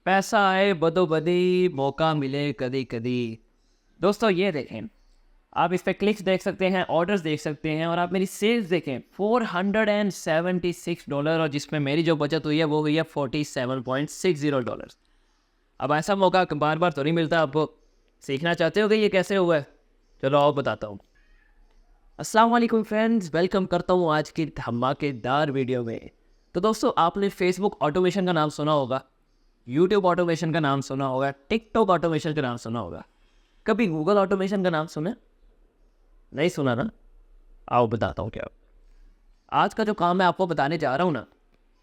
पैसा आए बदोबदी, मौका मिले कदी कदी। दोस्तों ये देखें, आप इस पे क्लिक्स देख सकते हैं, ऑर्डर्स देख सकते हैं और आप मेरी सेल्स देखें $476 और जिसमें मेरी जो बचत हुई है वो हुई है $47.60। अब ऐसा मौका बार बार तो नहीं मिलता आपको। सीखना चाहते हो कि ये कैसे हुआ है? चलो आओ बताता हूँ। अस्सलाम वालेकुम फ्रेंड्स, वेलकम करता हूँ आज की धमाकेदार वीडियो में। तो दोस्तों आपने फेसबुक ऑटोमेशन का नाम सुना होगा, यूट्यूब ऑटोमेशन का नाम सुना होगा, टिकटॉक ऑटोमेशन का नाम सुना होगा। कभी गूगल ऑटोमेशन का नाम सुना? नहीं सुना ना? आओ बताता हूँ क्या। आज का जो काम मैं आपको बताने जा रहा हूँ ना,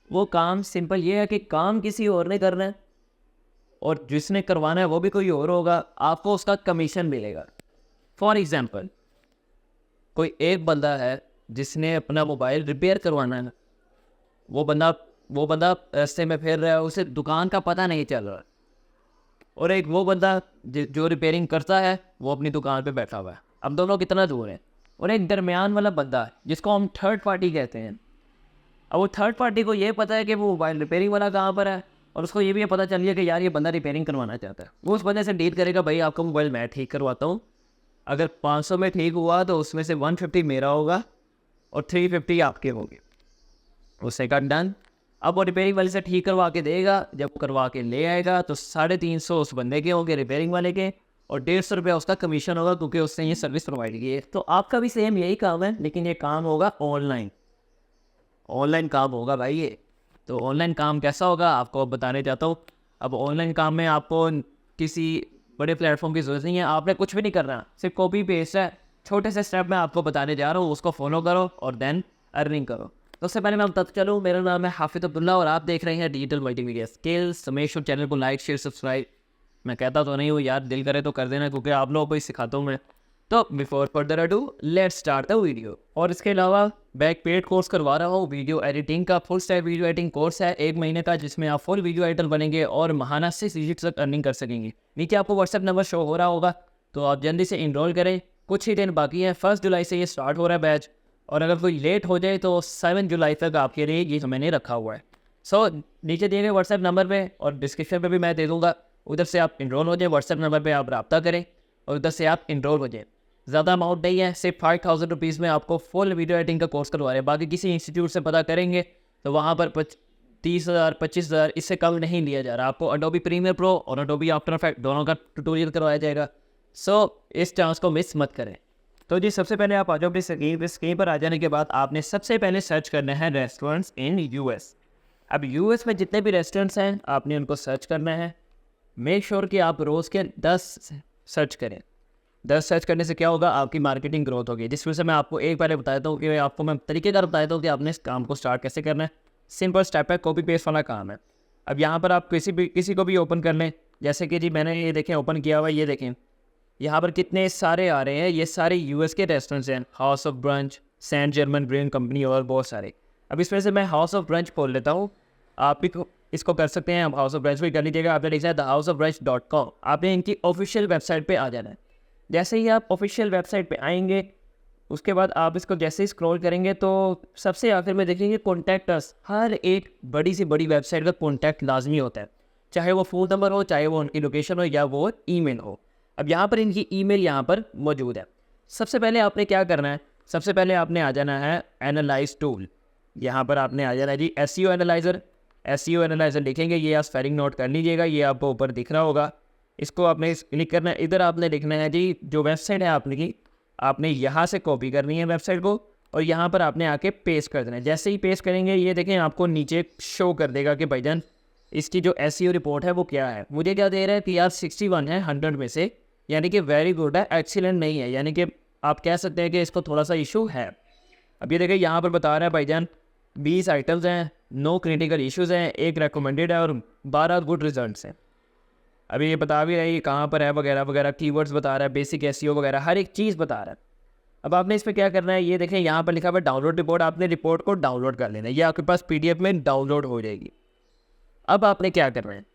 वो काम सिंपल ये है कि काम किसी और ने करना है और जिसने करवाना है वो भी कोई और होगा, आपको उसका कमीशन मिलेगा। फॉर एग्जाम्पल, कोई एक बंदा है जिसने अपना मोबाइल रिपेयर करवाना है, वो बंदा रास्ते में फिर रहा है, उसे दुकान का पता नहीं चल रहा। और एक वो बंदा जो रिपेयरिंग करता है वो अपनी दुकान पे बैठा हुआ है। अब दोनों कितना दूर हैं। और एक दरमियान वाला बंदा है जिसको हम थर्ड पार्टी कहते हैं। अब वो थर्ड पार्टी को ये पता है कि वो मोबाइल रिपेयरिंग वाला कहाँ पर है और उसको ये भी पता चल गया कि यार ये बंदा रिपेयरिंग करवाना चाहता है। वो उस बंदे से डील करेगा, भाई आपका मोबाइल मैं ठीक करवाता हूँ, अगर 500 में ठीक हुआ तो उसमें से 150 मेरा होगा और 350 आपके होंगे। उससे का डन। अब वो रिपेयरिंग वाले से ठीक करवा के देगा, जब वो करवा के ले आएगा तो 350 उस बंदे के होंगे, रिपेयरिंग वाले के, और 150 रुपया उसका कमीशन होगा क्योंकि उसने ये सर्विस प्रोवाइड की है। तो आपका भी सेम यही काम है, लेकिन ये काम होगा ऑनलाइन काम होगा भाई ये। तो ऑनलाइन काम कैसा होगा आपको बताने चाहता हूँ। अब ऑनलाइन काम में आपको किसी बड़े प्लेटफॉर्म की ज़रूरत नहीं है, आपने कुछ भी नहीं करना, सिर्फ कॉपी पेस्ट है। छोटे से स्टेप मैं आपको बताने जा रहा हूँ, उसको फॉलो करो और देन अर्निंग करो। तो उससे पहले मैं बताता चलूँ, मेरा नाम है हाफिज़ अब्दुल्ला और आप देख रहे हैं डिजिटल मल्टीमीडिया स्किल्स। हमेशा चैनल को लाइक शेयर सब्सक्राइब, मैं कहता तो नहीं हूँ यार, दिल करे तो कर देना क्योंकि आप लोगों को ही सिखाता हूँ मैं। तो before further ado let's start the video. और इसके अलावा बैक पेड कोर्स करवा रहा हूँ वीडियो एडिटिंग का। Full stack video editing course है 1 महीने का, जिसमें आप फुल वीडियो एडिटर बनेंगे और महाना 6 डिजिट तक अर्निंग कर सकेंगे। नीचे आपको व्हाट्सएप नंबर शो हो रहा होगा, तो आप जल्दी से इनरोल करें। कुछ ही दिन बाकी है, 1 जुलाई से ये स्टार्ट हो रहा है बैच, और अगर कोई लेट हो जाए तो 7 जुलाई तक आपके लिए ये मैंने रखा हुआ है। सो नीचे दिए गए व्हाट्सएप नंबर पे और डिस्क्रिप्शन पे भी मैं दे दूँगा, उधर से आप इनरोल हो जाए। व्हाट्सएप नंबर पे आप रब्ता करें और उधर से आप इनरोल हो जाए। ज़्यादा अमाउंट नहीं है, सिर्फ 5000 रुपीज़ में आपको फुल वीडियो एडिटिंग का कोर्स करवा रहे हैं। बाकी किसी इंस्टीट्यूट से पता करेंगे तो वहाँ पर 30,000 25,000 इससे कम नहीं लिया जा रहा। आपको अडोबी प्रीमियर प्रो और अडोबी आफ्टर इफेक्ट दोनों का ट्यूटोरियल करवाया जाएगा। सो इस चांस को मिस मत करें। तो जी सबसे पहले आप आ जाओ अपनी स्क्रीन पर। आ जाने के बाद आपने सबसे पहले सर्च करना है रेस्टोरेंट्स इन यूएस। अब यूएस में जितने भी रेस्टोरेंट्स हैं आपने उनको सर्च करना है। मेक श्योर कि आप रोज़ के 10 सर्च करें। 10 सर्च करने से क्या होगा, आपकी मार्केटिंग ग्रोथ होगी। जिस वजह से मैं आपको एक पहले बताता हूँ कि आपको मैं तरीकेकार बताता हूँ कि आपने इस काम को स्टार्ट कैसे करना है। सिंपल स्टेप है, कॉपी पेस्ट वाला काम है। अब यहाँ पर आप किसी को भी ओपन कर लें, जैसे कि जी मैंने ये देखें ओपन किया हुआ, ये देखें यहाँ पर कितने सारे आ रहे हैं। ये सारे यूएस के रेस्टोरेंट्स हैं, House of Brunch, Saint German Brain Company और बहुत सारे। अब इस वजह से मैं हाउस ऑफ ब्रंच खोल लेता हूँ। आप भी इसको कर सकते हैं, आप हाउस ऑफ ब्रंच भी कर लीजिएगा। आपने लिखा है theHouseofBrunch.com, आपने इनकी ऑफिशियल वेबसाइट पे आ जाना है। जैसे ही आप ऑफिशियल वेबसाइट पे आएंगे, उसके बाद आप इसको जैसे ही स्क्रॉल करेंगे तो सबसे आखिर में देखेंगे कॉन्टैक्ट अस। हर एक बड़ी से बड़ी वेबसाइट का कॉन्टैक्ट लाजमी होता है, चाहे वो फ़ोन नंबर हो, चाहे वो उनकी लोकेशन हो या वो ईमेल हो। अब यहाँ पर इनकी ईमेल यहाँ पर मौजूद है। सबसे पहले आपने क्या करना है, सबसे पहले आपने आ जाना है एनालाइज टूल। यहाँ पर आपने आ जाना है जी एसईओ एनालाइज़र। एसईओ एनालाइज़र लिखेंगे, ये आप स्पेलिंग नोट कर लीजिएगा, ये आपको ऊपर दिख रहा होगा। इसको आपने क्लिक करना है। इधर आपने लिखना है जी जो वेबसाइट है आपकी, आपने यहाँ से कॉपी करनी है वेबसाइट को और यहाँ पर आपने आके पेस्ट कर देना है। जैसे ही पेस्ट करेंगे ये देखें आपको नीचे शो कर देगा कि भाईजान इसकी जो एसईओ रिपोर्ट है वो क्या है। मुझे क्या दे रहा है कि यार 61 है 100 में से, यानी कि वेरी गुड है, एक्सीलेंट नहीं है, यानी कि आप कह सकते हैं कि इसको थोड़ा सा इशू है। अब ये देखिए यहाँ पर बता रहा है भाईजान 20 आइटम्स हैं, 9 क्रिटिकल इश्यूज़ हैं, 1 रेकमेंडेड है और 12 गुड रिजल्ट्स हैं। अभी ये बता भी रहा है ये कहाँ पर है वगैरह वगैरह, कीवर्ड्स बता रहा है, बेसिक एसईओ वगैरह हर एक चीज़ बता रहा है। अब आपने इस पर क्या करना है, ये देखें यहाँ पर लिखा हुआ है डाउनलोड रिपोर्ट। आपने रिपोर्ट को डाउनलोड कर लेना है, ये आपके पास पीडीएफ में डाउनलोड हो जाएगी। अब आपने क्या करना है,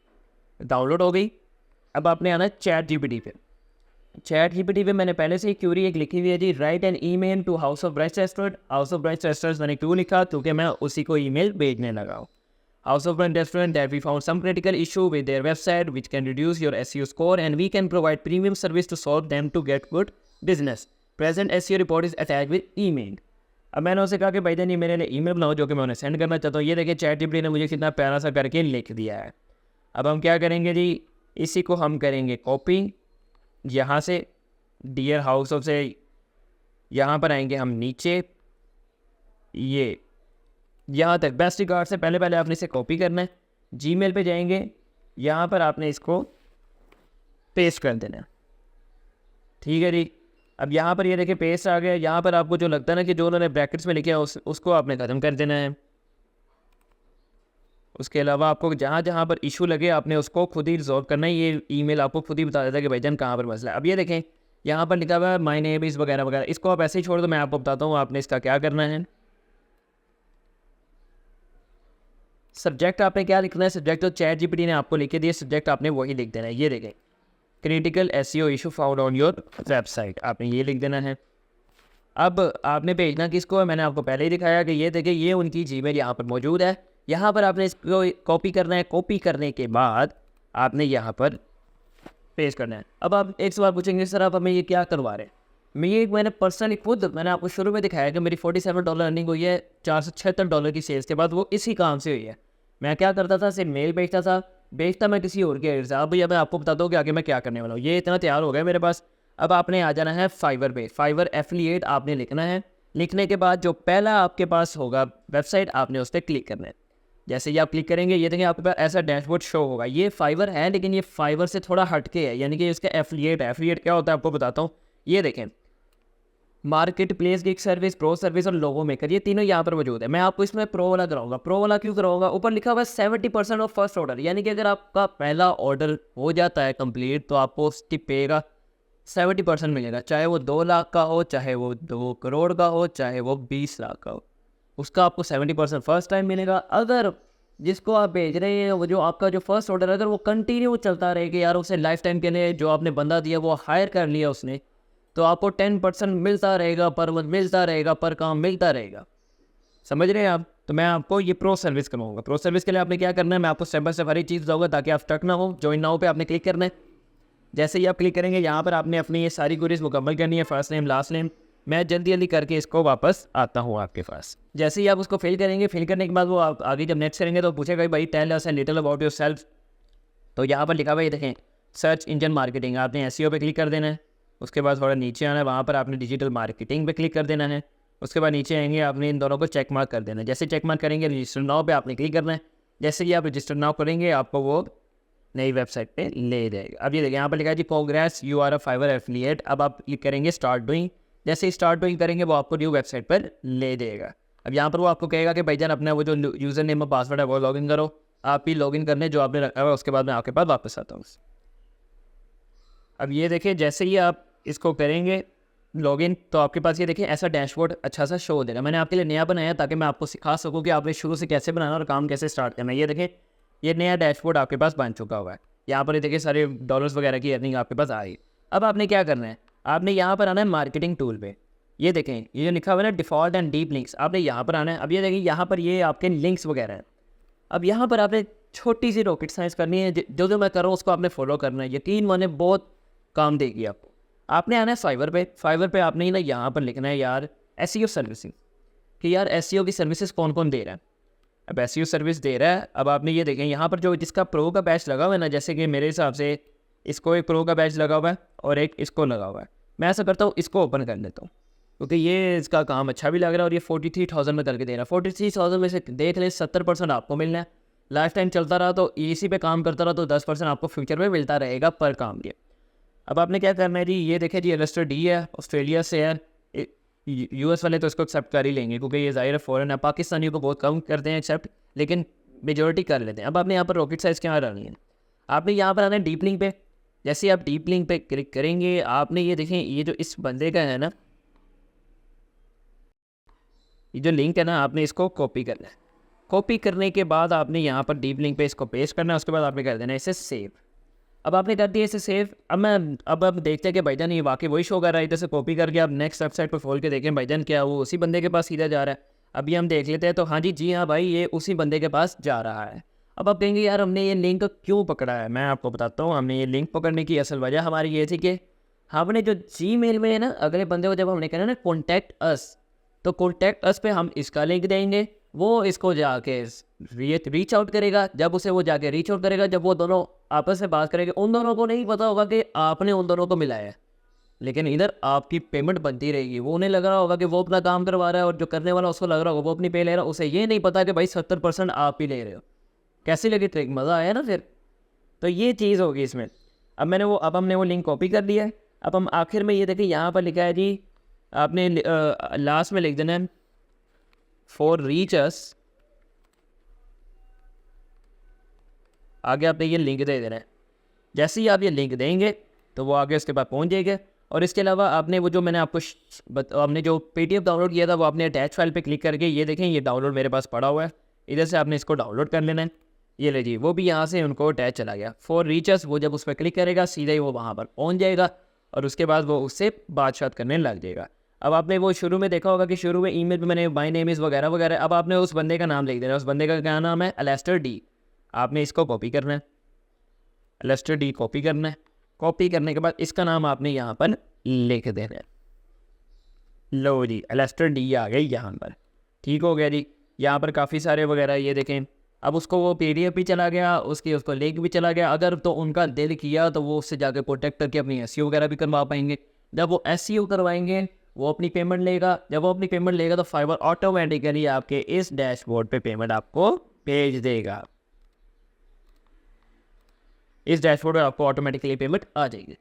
डाउनलोड हो गई। अब आपने आना है चैट जीपीटी पे। चैट जीपीटी पे मैंने पहले से ही क्यूरी एक लिखी हुई है जी, write an email to house of brunch restaurant. House of brunch restaurant मैंने क्यों लिखा, क्योंकि मैं उसी को ईमेल भेजने लगा हूँ। House of Brand Restaurant that we found some critical issue with their website which can reduce your SEO score and we can provide premium service to solve them to get good business. Present SEO report is attached with email. अब मैंने उसे कहा कि भाई जान ये मेरे लिए ईमेल बनाओ जो कि मैं उन्हें सेंड करना चाहता हूँ। ये देखिए ChatGPT ने मुझे कितना प्यारा सा करके लिख दिया है। अब हम क्या करेंगे जी, इसी को हम करेंगे कॉपी, यहाँ से डियर हाउस ऑफ से यहाँ पर आएंगे हम नीचे, ये यहाँ तक बेस्ट रिगार्ड से पहले आपने इसे कॉपी करना है, जीमेल पे जाएंगे, यहाँ पर आपने इसको पेस्ट कर देना है। ठीक है जी। अब यहाँ पर ये देखिए पेस्ट आ गया। यहाँ पर आपको जो लगता है ना कि जो उन्होंने ब्रैकेट्स में लिखा है उसको आपने ख़त्म कर देना है। उसके अलावा आपको जहाँ जहाँ पर इशू लगे आपने उसको खुद ही रिजॉल्व करना है। ये ईमेल आपको खुद ही बता देता है कि भाईजान कहाँ पर मसला है। अब ये देखें यहाँ पर लिखा हुआ है माय नेम इज़ वगैरह वगैरह, इसको आप ऐसे ही छोड़ दो, मैं आपको बताता हूँ आपने इसका क्या करना है। सब्जेक्ट आपने क्या लिखना है, सब्जेक्ट तो ChatGPT ने आपको लिख के दिया, सब्जेक्ट आपने वही लिख देना है। ये देखें critical SEO issue found on your website, आपने ये लिख देना है। अब आपने भेजना किसको है, मैंने आपको पहले ही दिखाया कि ये देखिए ये उनकी जीमेल यहाँ पर मौजूद है। यहाँ पर आपने इसको कॉपी करना है, कॉपी करने के बाद आपने यहाँ पर पेस्ट करना है। अब आप एक सवाल पूछेंगे सर आप हमें ये क्या करवा रहे हैं। मैंने पर्सनली खुद मैंने आपको शुरू में दिखाया कि मेरी $47 अर्निंग हुई है $476 की सेल्स के बाद, वो इसी काम से हुई है। मैं क्या करता था, सिर्फ मेल बेचता मैं किसी और के एड से। अब भैया मैं आपको बताता हूँ कि आगे मैं क्या करने वाला हूँ। ये इतना तैयार हो गया मेरे पास। अब आपने आ जाना है फाइवर पे, फाइवर एफिलिएट आपने लिखना है। लिखने के बाद जो पहला आपके पास होगा वेबसाइट आपने उस पर क्लिक करना है। जैसे ही आप क्लिक करेंगे ये देखिए आपके पास ऐसा डैशबोर्ड शो होगा। ये फाइवर है लेकिन ये फाइवर से थोड़ा हटके है, यानी कि इसका एफिलिएट है। एफिलिएट क्या होता है आपको बताता हूँ। ये देखें market place, gig service, pro service और लोगो मेकर, ये तीनों यहाँ पर मौजूद है। मैं आपको इसमें प्रो वाला कराऊंगा। प्रो वाला क्यों कराऊंगा, ऊपर लिखा हुआ है 70% ऑफ फर्स्ट ऑर्डर, यानी कि अगर आपका पहला ऑर्डर हो जाता है कंप्लीट तो आपको उसकी पे का 70% मिलेगा, चाहे वो 2 लाख का हो, चाहे वो 2 करोड़ का हो, चाहे वो 20 लाख का हो, उसका आपको 70% फर्स्ट टाइम मिलेगा। अगर जिसको आप भेज रहे हैं वो जो आपका जो फर्स्ट ऑर्डर है अगर वो कंटिन्यू चलता रहे कि यार उसे लाइफ टाइम के लिए जो आपने बंदा दिया वो हायर कर लिया उसने, तो आपको 10% मिलता रहेगा पर मंथ, मिलता रहेगा पर काम मिलता रहेगा। समझ रहे हैं आप। तो मैं आपको ये प्रो सर्विस करवाऊंगा। प्रो सर्विस के लिए आपने क्या करना है, मैं आपको स्टेप बाय स्टेप हर एक चीज़ बताऊंगा ताकि आप स्टक ना हो। ज्वाइन नाउ पे आपने क्लिक करना है। जैसे ही आप क्लिक करेंगे यहाँ पर आपने अपनी ये सारी क्वेरीज मुकम्मल करनी है, फर्स्ट नेम लास्ट नेम। मैं जल्दी करके इसको वापस आता हूँ आपके पास। जैसे ही आप उसको फिल करेंगे, फिल करने के बाद वो आप आगे जब नेक्स्ट करेंगे तो पूछेगा भाई tell us a little about yourself. तो यहाँ पर लिखा हुआ है देखें सर्च इंजन मार्केटिंग, आपने SEO पे क्लिक कर देना है। उसके बाद थोड़ा नीचे आना है, वहाँ पर आपने डिजिटल मार्केटिंग पे क्लिक कर देना है। उसके बाद नीचे आएंगे आपने इन दोनों को चेक मार्क कर देना है। जैसे चेक मार्क करेंगे रजिस्टर नाउ पे आपने क्लिक करना है। जैसे ही आप रजिस्टर नाउ करेंगे आपको वो नई वेबसाइट पे ले जाएगा। अब ये देखिए यहाँ पर लिखा है जी congrats you are a Fiverr affiliate. अब आप क्लिक करेंगे स्टार्ट डूइंग। जैसे ही स्टार्ट डूइंग करेंगे वो आपको न्यू वेबसाइट पर ले जाएगा। अब यहाँ पर वो आपको कहेगा कि भाईजान अपना वो जो यूज़र नेम और पासवर्ड है वो लॉगिन करो। आप भी लॉगिन करने जो आपने रखा हुआ, उसके बाद मैं आपके पास वापस आता हूँ। अब ये देखिए जैसे ही आप इसको करेंगे लॉगिन तो आपके पास ये देखिए ऐसा डैशबोर्ड अच्छा सा शो देगा। मैंने आपके लिए नया बनाया ताकि मैं आपको सिखा सकूं कि आपने शुरू से कैसे बनाना और काम कैसे स्टार्ट करना है। ये देखिए ये नया डैशबोर्ड आपके पास बन चुका हुआ है। यहाँ पर ये देखिए सारे डॉलर्स वगैरह की अर्निंग आपके पास आ रही है। अब आपने क्या करना है, आपने यहाँ पर आना है मार्केटिंग टूल पे। ये देखें ये जो लिखा हुआ है ना डिफ़ॉल्ट एंड डीप लिंक्स, आपने यहाँ पर आना है। अब ये देखिए यहाँ पर ये आपके लिंक्स वगैरह हैं। अब यहाँ पर आपने छोटी सी रॉकेट साइंस करनी है, जो मैं कर रहा हूँ उसको आपने फॉलो करना है। यकीन माने बहुत काम देगी आपको। आपने आना है फाइवर पे। फाइवर पे आपने ना यहाँ पर लिखना है यार SEO सर्विसिंग, कि यार SEO की सर्विसेज कौन कौन दे रहा है। अब SEO सर्विस दे रहा है। अब आपने ये देखें यहाँ पर जो जिसका प्रो का बैच लगा हुआ है ना, जैसे कि मेरे हिसाब से इसको एक प्रो का बैच लगा हुआ है और एक इसको लगा हुआ है। मैं ऐसा करता हूँ इसको ओपन कर लेता हूँ क्योंकि ये इसका काम अच्छा भी लग रहा है और ये 43,000 में करके दे रहा है। 43,000 में से देख ले 70% आपको मिलना है। लाइफ टाइम चलता रहा तो इसी पे काम करता रहा तो 10% आपको फ्यूचर में मिलता रहेगा पर काम के। अब आपने क्या करना है जी, ये देखें जी रजिस्टर डी है, ऑस्ट्रेलिया से है। US वाले तो इसको एक्सेप्ट कर ही लेंगे क्योंकि ये ज़ाहिर फॉरेन है। पाकिस्तानियों को बहुत कम करते हैं एक्सेप्ट, लेकिन मेजोरिटी कर लेते हैं। अब आपने यहाँ पर रॉकेट साइज़ क्या डालनी है, आपने यहाँ पर आना है डीप लिंक पे। जैसे आप डीप लिंक पे क्लिक करेंगे आपने ये देखें ये जो इस बंदे का है ना, ये जो लिंक है ना, आपने इसको कॉपी करना है। कॉपी करने के बाद आपने यहाँ पर डीप लिंक पे इसको पेस्ट करना है। उसके बाद आपने कर देना है इसे सेव। अब आपने कर दिया इसे सेव। अब देखते हैं कि भाईजान ये वाकई वही शो कर रहा है। इधर से कॉपी करके आप नेक्स्ट वेबसाइट पर खोल के देखें भाईजान क्या वो उसी बंदे के पास सीधा जा रहा है। अभी हम देख लेते हैं। तो हाँ जी हाँ भाई, ये उसी बंदे के पास जा रहा है। अब आप कहेंगे यार हमने ये लिंक क्यों पकड़ा है, मैं आपको बताता हूँ। हमने ये लिंक पकड़ने की असल वजह हमारी ये थी कि हमने जो जीमेल में है ना, अगले बंदे को जब हमने कहना ना कॉन्टैक्ट अस, तो कॉन्टैक्ट अस पे हम इसका लिंक देंगे, वो इसको जाके रीच आउट करेगा। जब उसे वो जाके रीच आउट करेगा, जब वो दोनों आपस में बात करेंगे, उन दोनों को नहीं पता होगा कि आपने उन दोनों को मिलाया है, लेकिन इधर आपकी पेमेंट बनती रहेगी। वो उन्हें लग रहा होगा कि वो अपना काम करवा रहा है, और जो करने वाला उसको लग रहा होगा वो अपनी पे ले रहा है। उसे ये नहीं पता कि भाई 70% आप ही ले रहे हो। कैसी लगी ट्रिक, मज़ा आया ना फिर। तो ये चीज़ होगी इसमें। अब हमने वो लिंक कॉपी कर लिया है। अब हम आखिर में ये देखें, यहाँ पर लिखा है जी, आपने लास्ट में लिख देना है फॉर रीच अस, आगे आपने ये लिंक दे देना है। जैसे ही आप ये लिंक देंगे तो वो आगे उसके पास पहुंच जाएगा। और इसके अलावा आपने वो जो मैंने आपको आपने जो PDF डाउनलोड किया था, वो आपने अटैच फाइल पे क्लिक करके, ये देखें ये डाउनलोड मेरे पास पड़ा हुआ है, इधर से आपने इसको डाउनलोड कर लेना है। ये ले जी, वो भी यहाँ से उनको अटैच चला गया फॉर रीचर्स। वो जब उस पर क्लिक करेगा सीधा ही वो वहाँ पर पहुँच जाएगा, और उसके बाद वो उससे बातचीत करने लग जाएगा। अब आपने वो शुरू में देखा होगा कि शुरू में ईमेल पे मैंने माय नेम इज़ वगैरह वगैरह। अब आपने उस बंदे का नाम लिख देना है। उस बंदे का क्या नाम है, एलेस्टर डी। आपने इसको कॉपी करना है, एलेस्टर डी कॉपी करना है। कॉपी करने के बाद इसका नाम आपने यहाँ पर लिख देना है। लो जी, एलेस्टर डी आ गई यहाँ पर। ठीक हो गया जी। यहाँ पर काफ़ी सारे वगैरह ये देखें। अब उसको वो PDF भी चला गया, उसको लिंक भी चला गया। अगर तो उनका दिल किया तो वो उससे जाकर कॉन्टैक्ट करके अपनी SEO वगैरह भी करवा पाएंगे। जब वो SEO करवाएंगे, वो अपनी पेमेंट लेगा। जब वो अपनी पेमेंट लेगा तो फाइवर ऑटोमेटिकली आपके इस डैशबोर्ड पे पेमेंट आपको भेज देगा। इस डैशबोर्ड पर आपको ऑटोमेटिकली पेमेंट आ जाएगी।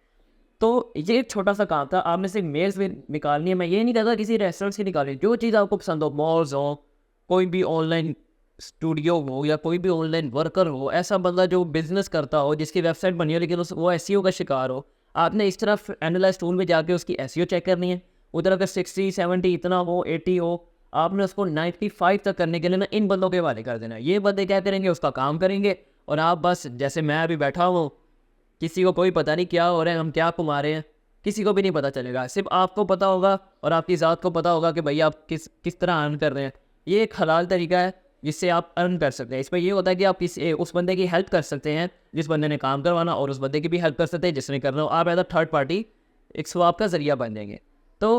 तो ये एक छोटा सा काम था। आपने सिर्फ मेल्स में निकालनी है। मैं ये नहीं कहता किसी रेस्टोरेंट से निकालनी, जो चीज़ आपको पसंद हो, मॉल्स हो, कोई भी ऑनलाइन स्टूडियो हो, या कोई भी ऑनलाइन वर्कर हो, ऐसा बंदा जो बिजनेस करता हो, जिसकी वेबसाइट बनी हो लेकिन वो SEO का शिकार हो, आपने इस तरफ एनालाइज टूल में जाके उसकी SEO चेक करनी है। उधर अगर 60, 70 इतना हो, 80 हो, आपने उसको 95 तक करने के लिए ना इन बंदों के हवाले कर देना है। ये बंदे क्या करेंगे, उसका काम करेंगे, और आप बस जैसे मैं अभी बैठा हूँ, किसी को कोई पता नहीं क्या हो रहा है, हम क्या कमा रहे हैं, किसी को भी नहीं पता चलेगा। सिर्फ आपको पता होगा और आपकी ज़ात को पता होगा कि भाई आप किस तरह अर्न कर रहे हैं। ये एक हलाल तरीका है जिससे आप अर्न कर सकते हैं। इसमें ये होता है कि आप उस बंदे की हेल्प कर सकते हैं जिस बंदे ने काम करवाना, और उस बंदे की भी हेल्प कर सकते हैं जिसने करना हो। आप एज अ थर्ड पार्टी एक स्वाब का ज़रिया बन जाएंगे। तो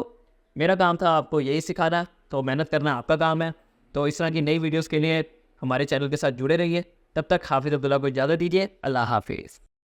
मेरा काम था आपको यही सिखाना, तो मेहनत करना आपका काम है। तो इस तरह की नई वीडियोज़ के लिए हमारे चैनल के साथ जुड़े रहिए। तब तक हाफिज़ अब्दुल्ला को इजाज़त दीजिए। अल्लाह हाफिज़।